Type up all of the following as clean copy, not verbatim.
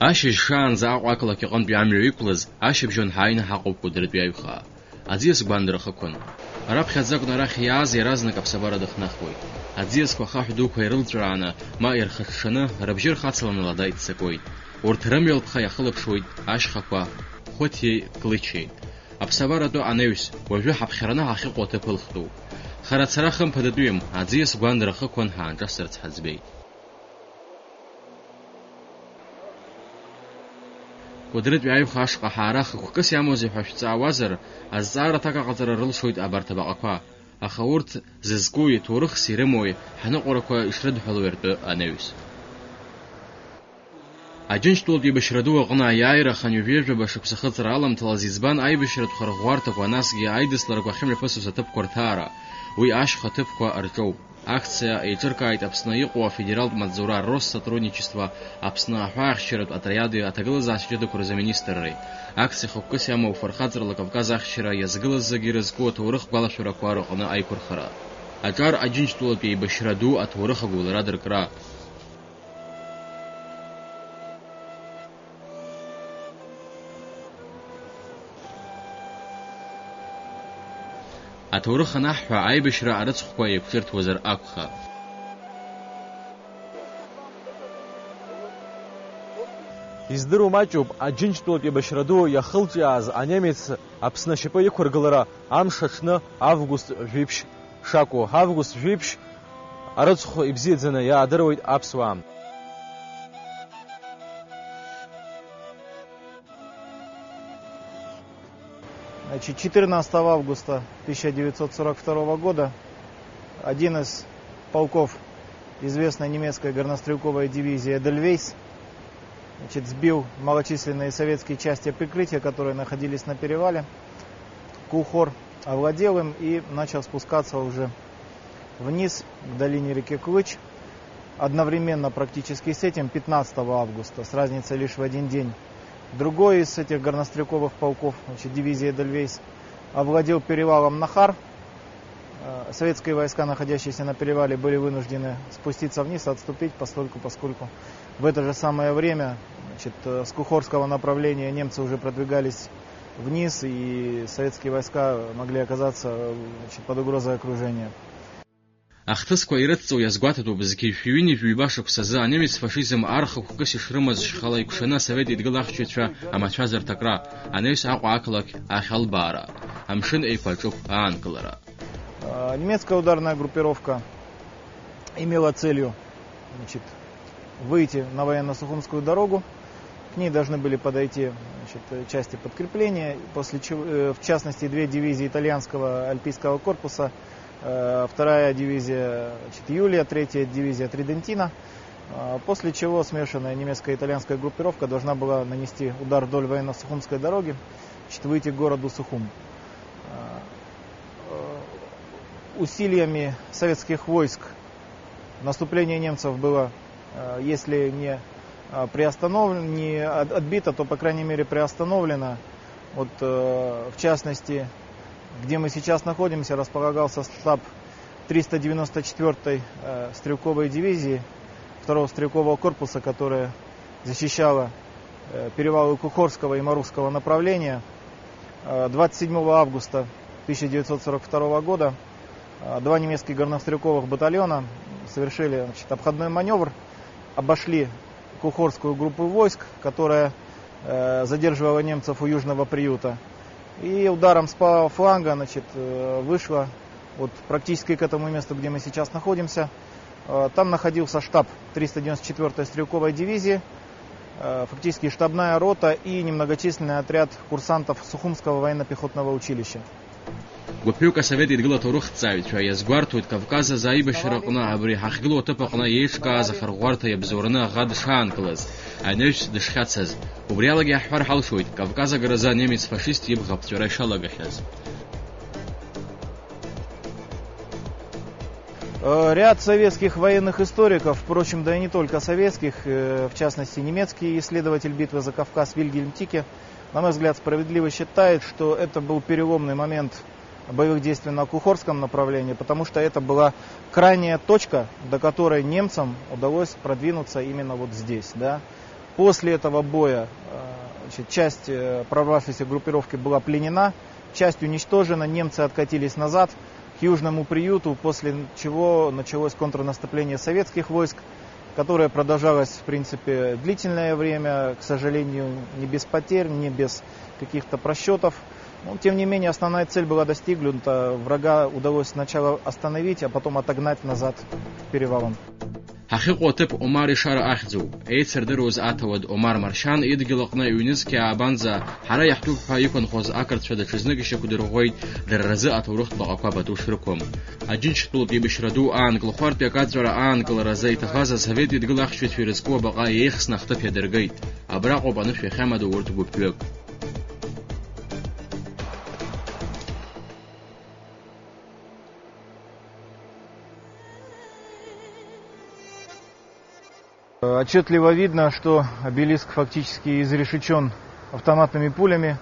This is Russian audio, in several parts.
Ашьыжь шаанӡа Аҟәа ақалақь аҟынтәи амҩа иқәлаз, ашьыбжьон ҳааины ҳаҟоуп Кәыдрытәи аҩхаа. Аӡиас гәандырахақәан. Раԥхьаӡа акәны арахь иааз иаразнак аԥсабара дыхнахуеит. Аӡиасқәа ахаҳә дуқәа ирылҵәрааны, ма ирхыҽҽаны, рыбжьы рхацаланы лада иццакуеит. Урҭ рымҩалԥха иахылаԥшуеит ашьхақәа Хәыҭиеи Клычеи. Аԥсабаратәы анаҩс, уажәы ҳаԥхьараны ҳахьыҟоу аҭыԥ ылхтәуп. Хара ацара хымԥадатәым, аӡиас гәандырахықәан ҳаанҿасырц ҳаӡбеит. Кәыдрытәи аҩха ашҟа ҳаара хықәкыс иамоузеи ҳәа шәҵаауазар, азҵаара аҭак аҟаҵара рылшоит абарҭ абаҟақәа, аха урҭ зызкуи, ҭоурыхс ирымоуи, ҳныҟәарақәа ишрыдҳәалоу ртәы анаҩс. Аџьынџьтәылатә еибашьра ду аҟны аиааира ханҩажәижәаба шықәса хыҵра аламҭалаз избан аибашьратә хырӷәӷәарҭақәа, насгьы аидысларақәа ахьымҩаԥысыз аҭыԥқәа рҭаара, уи ашьха аҭыԥқәа рҿоуп. Акциа еиҿыркааит Аԥсны иҟоу афедералтә маҵзура Россотрудничество, Аԥсны аҳәаахьчаратә атриади аҭагылазаашьа ҷыдақәа рзы аминистрреи. Акциа хықәкыс иамоу фырхаҵарала Кавказ ахьчара иазгылаз зегьы ирызку аҭоурых гәалашәарақәа рҟны аиқәырхара. Аҿар аџьынџьтәылатә еибашьра ду аҭоурых агәылара дыркра. Аҭоурых анаҳҳәа аибашьра арыцхәқәа еиқәҿырҭуазар акәхап. Издыруа маҷуп аџьынџьтәылатә еибашьра ду иахылҿиааз анемец Аԥсны ашьапы иқәыргылара амш аҽны август жәиԥшь шакәу. Август жәиԥшь арыцхә ибзиаӡаны иаадыруеит аԥсуаа. 14 августа 1942 года один из полков известной немецкой горнострелковой дивизии «Эдельвейс» сбил малочисленные советские части прикрытия, которые находились на перевале. Кухор овладел им и начал спускаться уже вниз к долине реки Клыч. Одновременно практически с этим 15 августа, с разницей лишь в один день, другой из этих горнострелковых полков, дивизии «Эдельвейс», овладел перевалом Нахар. Советские войска, находящиеся на перевале, были вынуждены спуститься вниз, отступить, поскольку в это же самое время с Кухорского направления немцы уже продвигались вниз, и советские войска могли оказаться под угрозой окружения. Ахҭысқәа ирыдҵоу иазгәаҭатәуп зқьи шәҩини жәҩба шықәсазы анемец фашизм архықәкыс ишрымаз шхала икәшаны асовет еидгыл ахьчаҩцәа амацәазарҭакра, анаҩс Аҟәа ақалақь ахь албаара, амшын еиқәаҿык аанкылара. Немецкая ударная группировка имела целью выйти на военно-сухумскую дорогу. К ней должны были подойти части подкрепления, после чего, в частности, две дивизии итальянского альпийского корпуса, вторая дивизия Юлия, третья дивизия Тридентина, после чего смешанная немецко-итальянская группировка должна была нанести удар вдоль военно-сухумской дороги, выйти к городу Сухум. Усилиями советских войск наступление немцев было, если не отбито, то, по крайней мере, приостановлено. Вот, в частности, где мы сейчас находимся, располагался штаб 394-й стрелковой дивизии 2-го стрелкового корпуса, которая защищала перевалы Кухорского и Марусского направления. 27 августа 1942 года два немецких горнострелковых батальона совершили обходной маневр, обошли Кухорскую группу войск, которая задерживала немцев у Южного приюта. И ударом с правого фланга вышла вот, практически к этому месту, где мы сейчас находимся. Там находился штаб 394-й стрелковой дивизии, фактически штабная рота и немногочисленный отряд курсантов Сухумского военно-пехотного училища. Гәыԥҩык асовет еидгыл аҭоурыхҭҵааҩцәа иазгәарҭоит Кавказ азы аибашьра аҟны абри ҳахьгылоу аҭыԥ аҟны еиҿкааз ахырӷәӷәарҭа иабзоураны аӷа дышаанкылаз, анаҩс дышхьацаз. Убри алагьы иаҳҳәар ҳалшоит Кавказ агаразы анемец фашист ибӷа ԥҵәара ишалагахьаз. Ряд советских военных историков, впрочем, да и не только советских, в частности немецкий исследователь битвы за Кавказ Вильгельм Тике, на мой взгляд, справедливо считает, что это был переломный момент боевых действий на Кухорском направлении, потому что это была крайняя точка, до которой немцам удалось продвинуться именно вот здесь. Да? После этого боя часть прорвавшейся группировки была пленена, часть уничтожена, немцы откатились назад к южному приюту, после чего началось контрнаступление советских войск, которое продолжалось, в принципе, длительное время, к сожалению, не без потерь, не без каких-то просчетов. Но, тем не менее, основная цель была достигнута. Врага удалось сначала остановить, а потом отогнать назад к перевалам. حقيقة أمار شارع أخذوا أيتسر دروز أتود أمار مرشان إدقلقنا يونسكي عبانزا حرا يحتوب حيكون خوز أكرت شد شزنقش كدروغوي درزة أتورخت بقاقوا بتوشركم أجين شطول يبشردو آنقل خوارت يكاتزور آنقل رزي تخاز سهفيت يدقل أخشوت في رزقو بقا يخس نختف يدرقيت أبراقو بنفي خامد وورتقو بتوك Отчетливо видно, что обелиск фактически изрешечен автоматными пулями.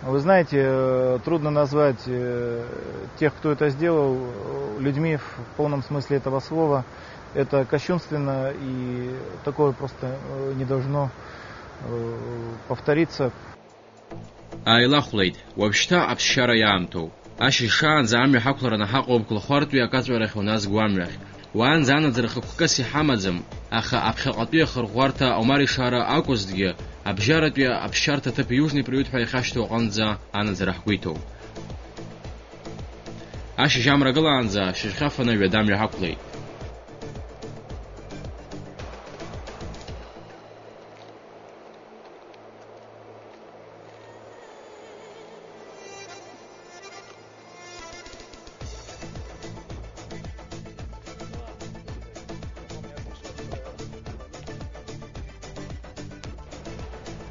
Вы знаете, трудно назвать тех, кто это сделал, людьми в полном смысле этого слова. Это кощунственно, и такое просто не должно повториться. Айлахлейд, вообще обшара ямту. Ашишан замя хакларана хакоб клохарту якатварах у нас гуамрах. وان زانا زرخ كسي حمزم اخ ابخقطيه خرغورتا عمر شارع اكوزديه ابجارتيه ابشارته تب يوجني بريود حي خاشتو قنزا انا زرح كويتو اش جامرا غلانزا شخافنا يدام يحقلي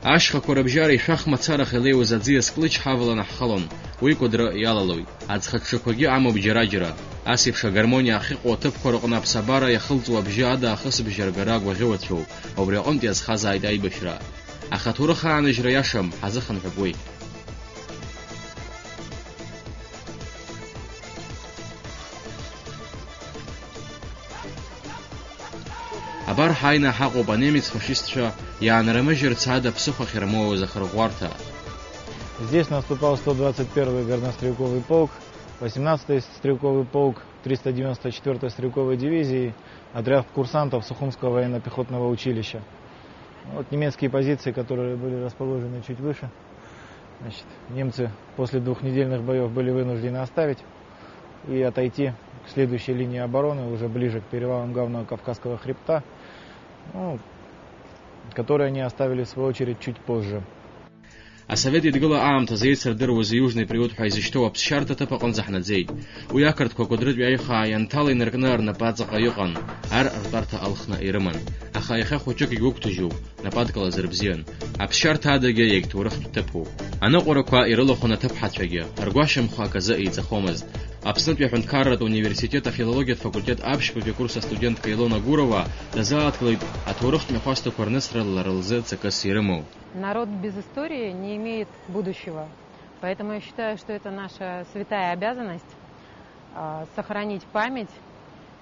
أشخا كوربجاري شخ متصار خليه وزادزي سكليش حافلنا حخلون ويقدر يالالوي أزخت شكوجي عمو بجراجرا أسيب شجرموني أخيق وطب كورقنا بسبارة يخلط وبجادا خص بجرجراج وجوتشو وبريقنت يزخا زايداي بشرا أخطورخا عن جرياشم حزخن حبوي أبار حاينا حقو بنيميц фашистша янрамежер цада псуха хермова захаргварта. Здесь наступал 121-й горнострелковый полк, 18-й стрелковый полк 394-й стрелковой дивизии, отряд курсантов Сухумского военно-пехотного училища. Вот немецкие позиции, которые были расположены чуть выше. Значит, немцы после двухнедельных боев были вынуждены оставить и отойти к следующей линии обороны, уже ближе к перевалам главного Кавказского хребта, которые они оставили в свою очередь чуть позже. А совет يدقلا عام تزيد سردر وزيوجني بريود حيزشتوا بشارة تبقى زحنا زيد وياكرت كقدرت بيخا ينتالي نرقنار نبات قيقان ارترت الخنا إيرمان أخايخا خوشك يوكتجو نبات قلا زربزيان أبشارت هذا جايك تورخت تبهو أنا قرقا إيرلو خنا تبحث شجيا أرجوشم خاك زايد زخومز أبسنت بيحن كارت университета филология факультет общего курса студентка Илона Гурова дазаат клейд отворохт мехвасту корнестрел ралзе цакасирему. Народ без истории не имеет будущего, поэтому я считаю, что это наша святая обязанность сохранить память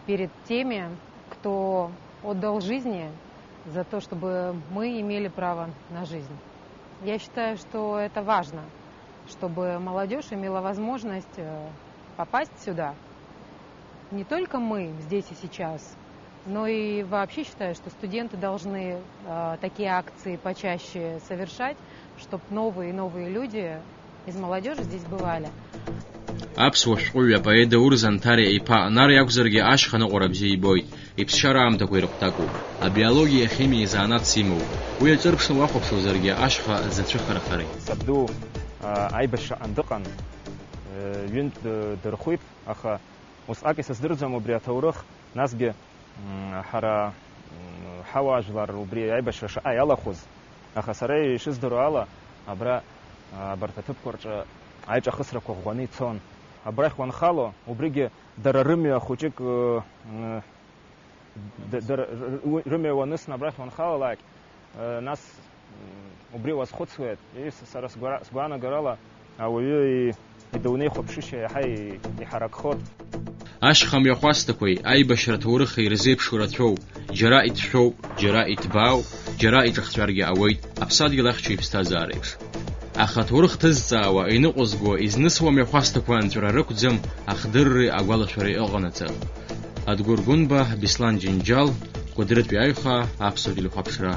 перед теми, кто отдал жизни за то, чтобы мы имели право на жизнь. Я считаю, что это важно, чтобы молодежь имела возможность попасть сюда. Не только мы здесь и сейчас, но и вообще считаю, что студенты должны такие акции почаще совершать, чтобы новые и новые люди из молодежи здесь бывали. أبسو شقوية بايدا ورزان تاري إيبا نار يكزرجي أشخنا قربزي بوي إبشارة عم تكوي رقتاكو أبيولوجيا خيمي زانات سيمو ويجربش نواقب شو زرجي أشخا زتشخر خري سبدو عيبش عندقن ينت درخويب أخا وسأكي سدرجم وبرياتورخ ناسجي حرا حواجلار وبري عيبش شاء يلا خوز أخا سري شز دروala أبرا برتتب كورج عيج أخسر كوغواني تون أبرا إخوان خالو وبريجي در رمي أخوجك در رمي ونس نبرا إخوان خالو لايك ناس وبري واسخد سويت إيه سر سجوانا جرالا أو يدوني خبشيشة يحي يحرك خود أشخم يخواستكوي أي بشرة ورخي رزيب شورتشو џьара иҭшәоуп, џьара иҭбаау, џьара иҿахҵәаргьы ауеит, аԥсадгьыл ахьча иԥсҭазаара еиԥш. Аха аҭоурых ҭызҵаауа, иныҟәызго, изнысуа мҩахәасҭақәа анҵәара рықәӡам ахдырреи агәалашәареи ыҟанаҵы. Адгәыргәынба Беслан Џьынџьал, Кәыдрытәи Аиха, Аԥсуа телехәаԥшра.